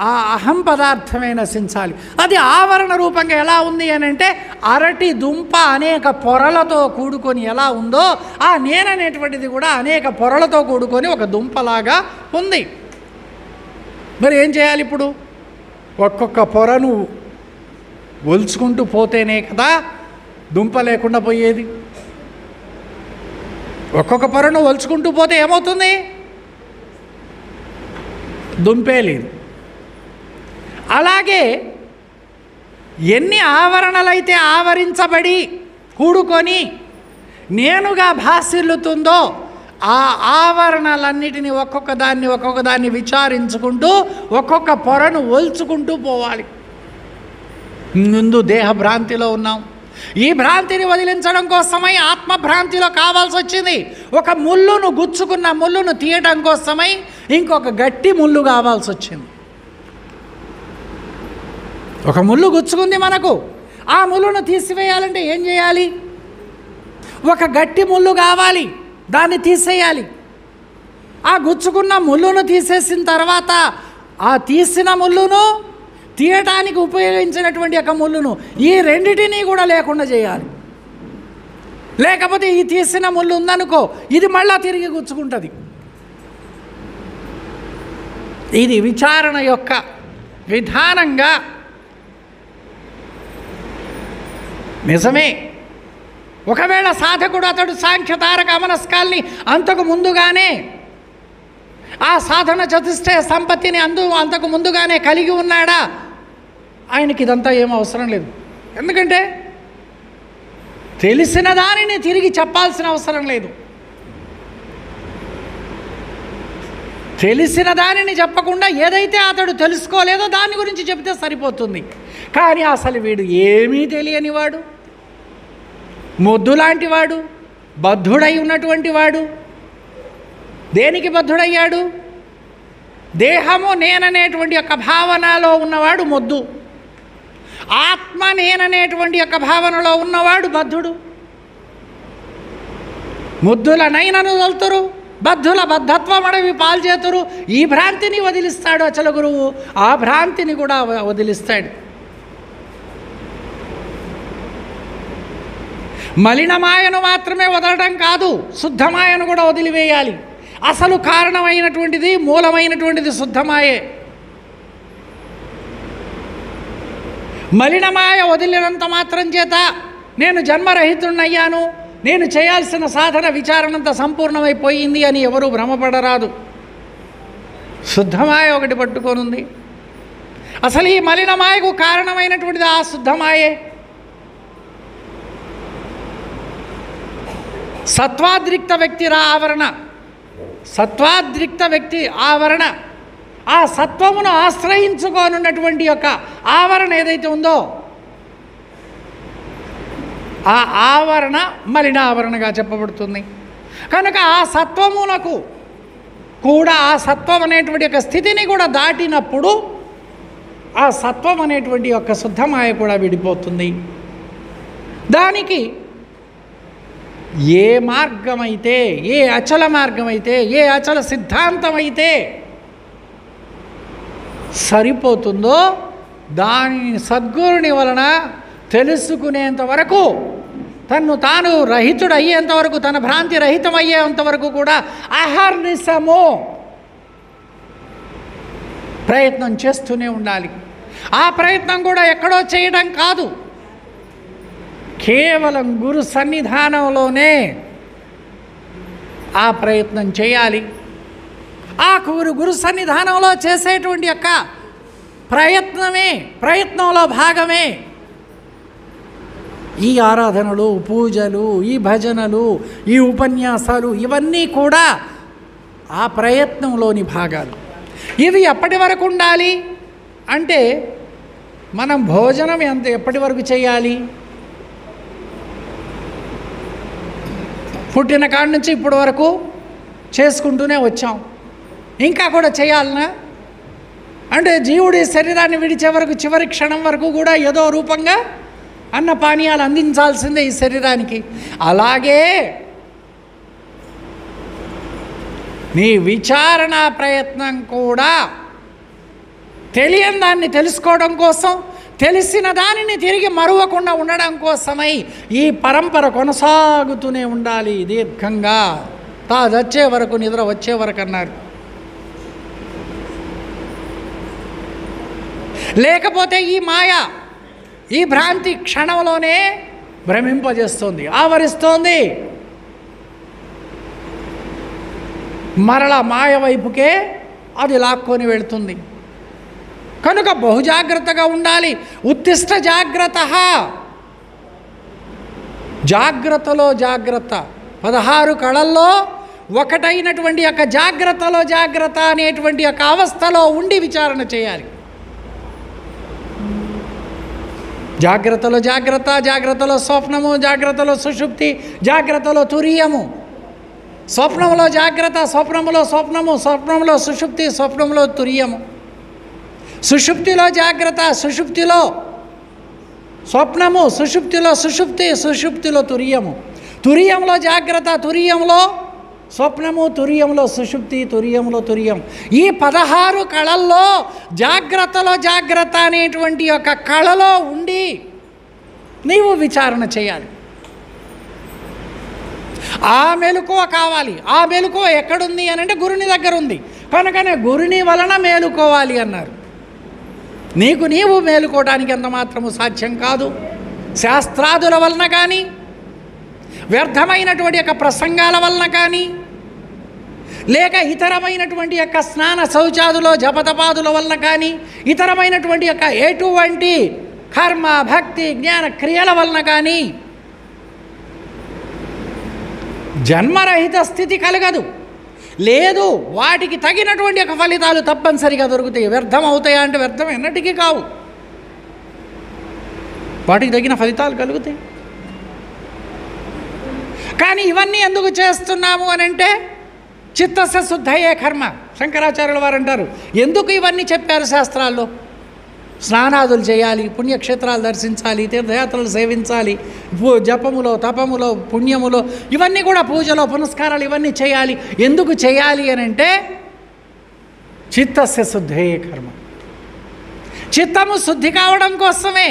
ఆ అహం పదార్థమే నశించాలి. అది ఆవరణ రూపంగా ఎలా ఉంది అని అంటే అరటి దుంప అనేక పొరలతో కూడుకొని ఎలా ఉందో ఆ నేననేటువంటిది కూడా అనేక పొరలతో కూడుకొని ఒక దుంపలాగా ఉంది. మరి ఏం చేయాలి? ఇప్పుడు ఒక్కొక్క పొరను ఒలుచుకుంటూ పోతేనే కదా దుంప లేకుండా పోయేది. ఒక్కొక్క పొరను ఒలుచుకుంటూ పోతే ఏమవుతుంది? దుంపే లేదు. అలాగే ఎన్ని ఆవరణలైతే ఆవరించబడి కూడుకొని నేనుగా భాసిల్లుతుందో ఆ ఆవరణలన్నిటినీ ఒక్కొక్క దాన్ని విచారించుకుంటూ ఒక్కొక్క పొరను ఒలుచుకుంటూ పోవాలి. ముందు దేహభ్రాంతిలో ఉన్నాం. ఈ భ్రాంతిని వదిలించడం కోసమై ఆత్మభ్రాంతిలో కావాల్సి వచ్చింది. ఒక ముళ్ళును గుచ్చుకున్న ముళ్ళును తీయడం కోసమై ఇంకొక గట్టి ముళ్ళు కావాల్సి వచ్చింది. ఒక ముళ్ళు గుచ్చుకుంది మనకు. ఆ ముళ్ళును తీసివేయాలంటే ఏం చేయాలి? ఒక గట్టి ముళ్ళు కావాలి, దాన్ని తీసేయాలి. ఆ గుచ్చుకున్న ముళ్ళును తీసేసిన తర్వాత ఆ తీసిన ముళ్ళును తీయటానికి ఉపయోగించినటువంటి ఒక ముళ్ళును ఈ రెండిటినీ కూడా లేకుండా చేయాలి. లేకపోతే ఈ తీసిన ముళ్ళు ఉందనుకో ఇది మళ్ళా తిరిగి గుచ్చుకుంటుంది. ఇది విచారణ యొక్క విధానంగా నిజమే. ఒకవేళ సాధకుడు అతడు సాంఖ్యతారక అమనస్కాల్ని అంతకు ముందుగానే ఆ సాధన చతుష్టయ సంపత్తిని అంతకు ముందుగానే కలిగి ఉన్నాడా? ఆయనకి ఇదంతా ఏం అవసరం లేదు. ఎందుకంటే తెలిసిన దానిని తిరిగి చెప్పాల్సిన అవసరం లేదు. తెలిసిన దానిని చెప్పకుండా ఏదైతే అతడు తెలుసుకోలేదో దాని గురించి చెబితే సరిపోతుంది. కానీ అసలు వీడు ఏమీ తెలియనివాడు, మొద్దులాంటి వాడు, బద్ధుడై ఉన్నటువంటి వాడు. దేనికి బద్ధుడయ్యాడు? దేహము నేననేటువంటి యొక్క భావనలో ఉన్నవాడు మొద్దు. ఆత్మ నేననేటువంటి యొక్క భావనలో ఉన్నవాడు బద్ధుడు. ముద్దుల నైనను వెళ్తురు, బద్ధుల బద్ధత్వం అడవి పాల్చేతురు. ఈ భ్రాంతిని వదిలిస్తాడు అచల గురువు, ఆ భ్రాంతిని కూడా వదిలిస్తాడు. మలినమాయను మాత్రమే వదలడం కాదు, శుద్ధమాయను కూడా వదిలివేయాలి. అసలు కారణమైనటువంటిది మూలమైనటువంటిది శుద్ధమాయే. మలినమాయ వదిలినంత మాత్రం చేత నేను జన్మరహితుడినయ్యాను, నేను చేయాల్సిన సాధన విచారణంతా సంపూర్ణమైపోయింది అని ఎవరూ భ్రమపడరాదు. శుద్ధమాయ ఒకటి పట్టుకొనుంది. అసలు ఈ మలినమాయకు కారణమైనటువంటిది ఆ శుద్ధమాయే. సత్వాద్రిక్త వ్యక్తిరా ఆవరణ, సత్వాద్రిక్త వ్యక్తి ఆవరణ, ఆ సత్వమును ఆశ్రయించుకోనున్నటువంటి యొక్క ఆవరణ ఏదైతే ఉందో ఆ ఆవరణ మలినావరణగా చెప్పబడుతుంది. కనుక ఆ సత్వమునకు కూడా ఆ సత్వం అనేటువంటి యొక్క స్థితిని కూడా దాటినప్పుడు ఆ సత్వం అనేటువంటి యొక్క శుద్ధమాయ కూడా విడిపోతుంది. దానికి ఏ మార్గమైతే, ఏ అచల మార్గమైతే, ఏ అచల సిద్ధాంతమైతే సరిపోతుందో దానిని సద్గురుని వలన తెలుసుకునేంత వరకు, తన్ను తాను రహితుడు అయ్యేంత వరకు, తన భ్రాంతి రహితం అయ్యేంత వరకు కూడా అహర్నిశము ప్రయత్నం చేస్తూనే ఉండాలి. ఆ ప్రయత్నం కూడా ఎక్కడో చేయడం కాదు, కేవలం గురు సన్నిధానంలోనే ఆ ప్రయత్నం చేయాలి. ఆ గురు సన్నిధానంలో చేసేటువంటి యొక్క ప్రయత్నంలో భాగమే ఈ ఆరాధనలు, పూజలు, ఈ భజనలు, ఈ ఉపన్యాసాలు, ఇవన్నీ కూడా ఆ ప్రయత్నంలోని భాగాలు. ఇవి ఎప్పటి వరకు ఉండాలి అంటే, మనం భోజనం ఎప్పటి వరకు చేయాలి? పుట్టిన కాడి నుంచి ఇప్పటి వరకు చేసుకుంటూనే వచ్చాం, ఇంకా కూడా చేయాలనా అంటే జీవుడి శరీరాన్ని విడిచే వరకు, చివరి క్షణం వరకు కూడా ఏదో రూపంగా అన్న పానీయాలు అందించాల్సిందే ఈ శరీరానికి. అలాగే నీ విచారణ ప్రయత్నం కూడా తెలియని దాన్ని తెలుసుకోవడం కోసం, తెలిసిన దానిని తిరిగి మరువకుండా ఉండడం కోసమై ఈ పరంపర కొనసాగుతూనే ఉండాలి దీర్ఘంగా. తాజొచ్చే వరకు, నిద్ర వచ్చే వరకు అన్నారు. లేకపోతే ఈ మాయ, ఈ భ్రాంతి క్షణంలోనే భ్రమింపజేస్తుంది, ఆవరిస్తోంది. మరల మాయ వైపుకే అది లాక్కొని వెళుతుంది. కనుక బహుజాగ్రత్తగా ఉండాలి. ఉత్తిష్ట జాగ్రత్త, జాగ్రత్తలో జాగ్రత్త. 16 కళల్లో ఒకటైనటువంటి యొక్క జాగ్రత్తలో జాగ్రత్త అనేటువంటి యొక్క అవస్థలో ఉండి విచారణ చేయాలి. జాగ్రత్తలో జాగ్రత్త, జాగ్రత్తలో స్వప్నము, జాగ్రత్తలో సుషుప్తి, జాగ్రత్తలో తురీయము. స్వప్నంలో జాగ్రత్త, స్వప్నములో స్వప్నము, స్వప్నంలో సుషుప్తి, స్వప్నంలో తురీయము. సుషుప్తిలో జాగ్రత్త, సుషుప్తిలో స్వప్నము, సుషుప్తిలో సుషుప్తి, సుషుప్తిలో తురీయము. తురీయంలో జాగ్రత్త, తురీయంలో స్వప్నము, తురీయంలో సుషుప్తి, తురీయంలో తురీయం. ఈ 16 కళల్లో జాగ్రత్తలో జాగ్రత్త అనేటువంటి ఒక కళలో ఉండి నీవు విచారణ చేయాలి. ఆ మెలకువ కావాలి. ఆ మెలకువ ఎక్కడుంది అని అంటే గురుని దగ్గర ఉంది. కనుకనే గురుని వలన మేలుకోవాలి అన్నారు. నీకు నీవు మేలుకోవడానికి ఎంత మాత్రము సాధ్యం కాదు. శాస్త్రాదుల వలన కానీ, వ్యర్థమైనటువంటి యొక్క ప్రసంగాల వలన కానీ, లేక ఇతరమైనటువంటి యొక్క స్నాన శౌచాదులో జపతపాదుల వలన కానీ, ఇతరమైనటువంటి యొక్క ఎటువంటి కర్మ, భక్తి, జ్ఞాన క్రియల వలన కానీ జన్మరహిత స్థితి కలగదు. లేదు, వాటికి తగినటువంటి యొక్క ఫలితాలు తప్పనిసరిగా దొరుకుతాయి. వ్యర్థం అవుతాయా అంటే వ్యర్థం ఎన్నటికీ కావు. వాటికి తగిన ఫలితాలు కలుగుతాయి. కానీ ఇవన్నీ ఎందుకు చేస్తున్నాము అని అంటే చిత్తస్య శుద్ధయే కర్మ. శంకరాచార్యుల వారు అంటారు, ఎందుకు ఇవన్నీ చెప్పారు శాస్త్రాల్లో? స్నానాదులు చేయాలి, పుణ్యక్షేత్రాలు దర్శించాలి, తీర్థయాత్రలు సేవించాలి, జపములో, తపములో, పుణ్యములో, ఇవన్నీ కూడా పూజలో, పునస్కారాలు ఇవన్నీ చేయాలి. ఎందుకు చేయాలి అని అంటే చిత్తస్య శుద్ధయే కర్మ. చిత్తము శుద్ధి కావడం కోసమే.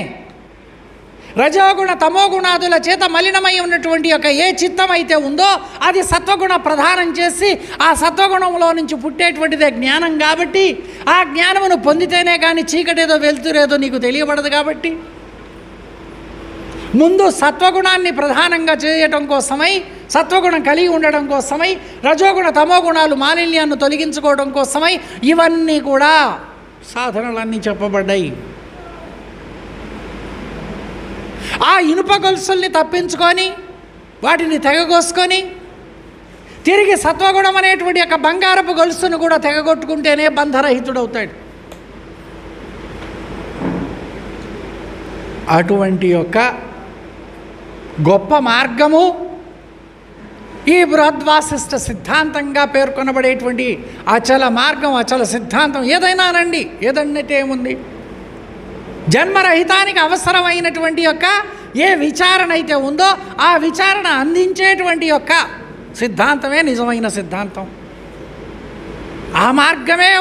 రజోగుణ తమోగుణాదుల చేత మలినమై ఉన్నటువంటి యొక్క ఏ చిత్తం అయితే ఉందో అది సత్వగుణ ప్రధానం చేసి ఆ సత్వగుణంలో నుంచి పుట్టేటువంటిదే జ్ఞానం. కాబట్టి ఆ జ్ఞానమును పొందితేనే కానీ చీకటేదో వెలుతురేదో నీకు తెలియబడదు. కాబట్టి ముందు సత్వగుణాన్ని ప్రధానంగా చేయటం కోసమై, సత్వగుణం కలిగి ఉండడం కోసమై, రజోగుణ తమోగుణాలు మాలిన్యాన్ని తొలగించుకోవడం కోసమై ఇవన్నీ కూడా సాధనలన్నీ చెప్పబడ్డాయి. ఆ ఇనుప గొలుసుల్ని తప్పించుకొని, వాటిని తెగగోసుకొని, తిరిగి సత్వగుణం అనేటువంటి యొక్క బంగారపు గొలుసును కూడా తెగగొట్టుకుంటేనే బంధరహితుడవుతాడు. అటువంటి యొక్క గొప్ప మార్గము ఈ బృహద్వాసిష్ట సిద్ధాంతంగా పేర్కొనబడేటువంటి అచల మార్గం, అచల సిద్ధాంతం. ఏదైనానండి, ఏదన్నట్టు ఏముంది? జన్మరహితానికి అవసరమైనటువంటి యొక్క ఏ విచారణ అయితే ఉందో ఆ విచారణ అందించేటువంటి యొక్క సిద్ధాంతమే నిజమైన సిద్ధాంతం. ఆ మార్గమే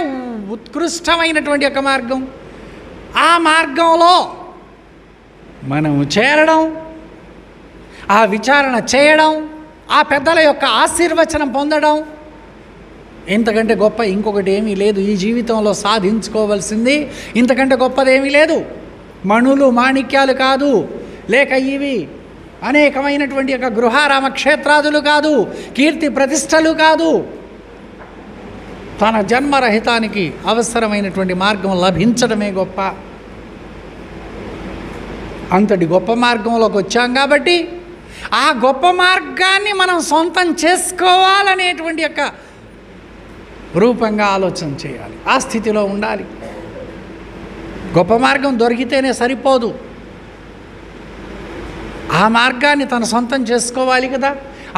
ఉత్కృష్టమైనటువంటి యొక్క మార్గం. ఆ మార్గంలో మనము చేరడం, ఆ విచారణ చేయడం, ఆ పెద్దల యొక్క ఆశీర్వచనం పొందడం, ఇంతకంటే గొప్ప ఇంకొకటి ఏమీ లేదు. ఈ జీవితంలో సాధించుకోవాల్సింది ఇంతకంటే గొప్పదేమీ లేదు. మణులు మాణిక్యాలు కాదు, లేక ఇవి అనేకమైనటువంటి యొక్క గృహారామ క్షేత్రాదులు కాదు, కీర్తి ప్రతిష్టలు కాదు. తన జన్మరహితానికి అవసరమైనటువంటి మార్గం లభించడమే గొప్ప. అంతటి గొప్ప మార్గంలోకి వచ్చాం కాబట్టి ఆ గొప్ప మార్గాన్ని మనం సొంతం చేసుకోవాలనేటువంటి యొక్క రూపంగా ఆలోచన చేయాలి. ఆ స్థితిలో ఉండాలి. గొప్ప మార్గం దొరికితేనే సరిపోదు, ఆ మార్గాన్ని తను సొంతం చేసుకోవాలి కదా,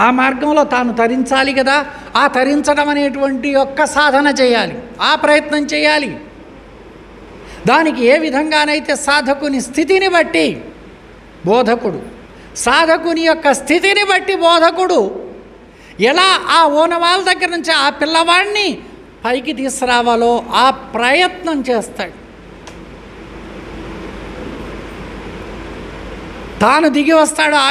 ఆ మార్గంలో తాను తరించాలి కదా. ఆ తరించడం అనేటువంటి యొక్క సాధన చేయాలి, ఆ ప్రయత్నం చేయాలి. దానికి ఏ విధంగానైతే సాధకుని స్థితిని బట్టి బోధకుడు, సాధకుని యొక్క స్థితిని బట్టి బోధకుడు ఎలా ఆ ఓనవాళ్ళ దగ్గర నుంచి ఆ పిల్లవాడిని పైకి తీసుకురావాలో ఆ ప్రయత్నం చేస్తాడు. తాను దిగి వస్తాడు. ఆ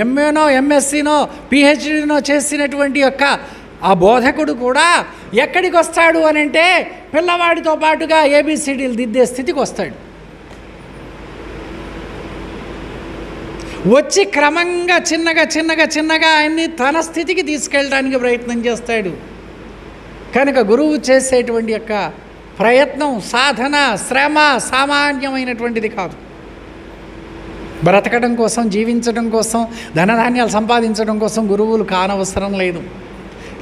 ఎంఏనో ఎంఎస్సీనో పిహెచ్డీనో చేసినటువంటి యొక్క ఆ బోధకుడు కూడా ఎక్కడికి వస్తాడు అని అంటే పిల్లవాడితో పాటుగా ఏబిసిడీలు దిద్దే స్థితికి వస్తాడు. వచ్చి క్రమంగా చిన్నగా ఆయన్ని తన స్థితికి తీసుకెళ్ళడానికి ప్రయత్నం చేస్తాడు. కనుక గురువు చేసేటువంటి యొక్క ప్రయత్నం, సాధన, శ్రమ సామాన్యమైనటువంటిది కాదు. బ్రతకడం కోసం, జీవించడం కోసం, ధనధాన్యాలు సంపాదించడం కోసం గురువులు కానవసరం లేదు.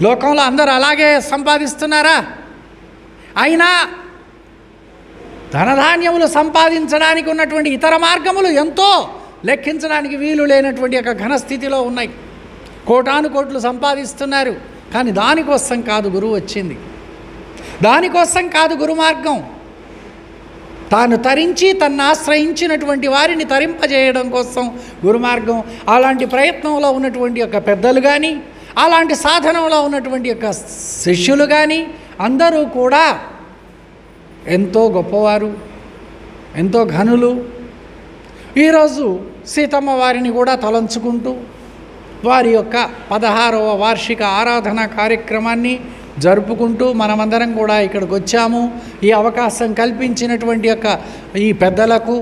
లోకంలో అందరూ అలాగే సంపాదిస్తున్నారా? అయినా ధనధాన్యములు సంపాదించడానికి ఉన్నటువంటి ఇతర మార్గములు ఎంతో లెక్కించడానికి వీలు లేనటువంటి యొక్క ఘనస్థితిలో ఉన్నాయి. కోటాను కోట్లు సంపాదిస్తున్నారు. కానీ దానికోసం కాదు గురువు వచ్చింది, దానికోసం కాదు గురు మార్గం. తాను తరించి తన్ను ఆశ్రయించినటువంటి వారిని తరింపజేయడం కోసం గురు మార్గం. అలాంటి ప్రయత్నంలో ఉన్నటువంటి యొక్క పెద్దలు కానీ, అలాంటి సాధనంలో ఉన్నటువంటి యొక్క శిష్యులు కానీ అందరూ కూడా ఎంతో గొప్పవారు, ఎంతో ఘనులు. ఈరోజు సీతమ్మ వారిని కూడా తలంచుకుంటూ వారి యొక్క 16వ వార్షిక ఆరాధన కార్యక్రమాన్ని జరుపుకుంటూ మనమందరం కూడా ఇక్కడికి వచ్చాము. ఈ అవకాశం కల్పించినటువంటి యొక్క ఈ పెద్దలకు,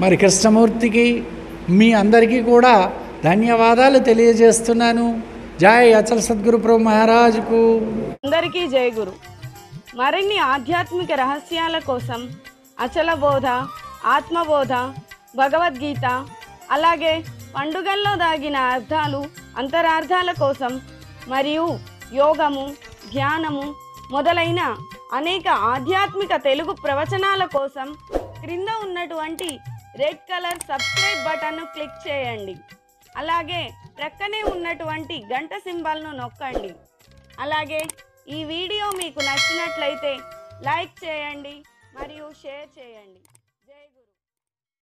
మరి కృష్ణమూర్తికి, మీ అందరికీ కూడా ధన్యవాదాలు తెలియజేస్తున్నాను. జై అచల సద్గురు ప్రభు మహారాజుకు. అందరికీ జై గురు. మరిన్ని ఆధ్యాత్మిక రహస్యాల కోసం అచల బోధ, ఆత్మబోధ, భగవద్గీత, అలాగే పండుగల్లో దాగిన అర్థాలు, అంతరార్థాల కోసం మరియు యోగము, ధ్యానము మొదలైన అనేక ఆధ్యాత్మిక తెలుగు ప్రవచనాల కోసం క్రింద ఉన్నటువంటి రెడ్ కలర్ సబ్స్క్రైబ్ బటన్ను క్లిక్ చేయండి. అలాగే ప్రక్కనే ఉన్నటువంటి గంట సింబల్ను నొక్కండి. అలాగే ఈ వీడియో మీకు నచ్చినట్లయితే లైక్ చేయండి మరియు షేర్ చేయండి.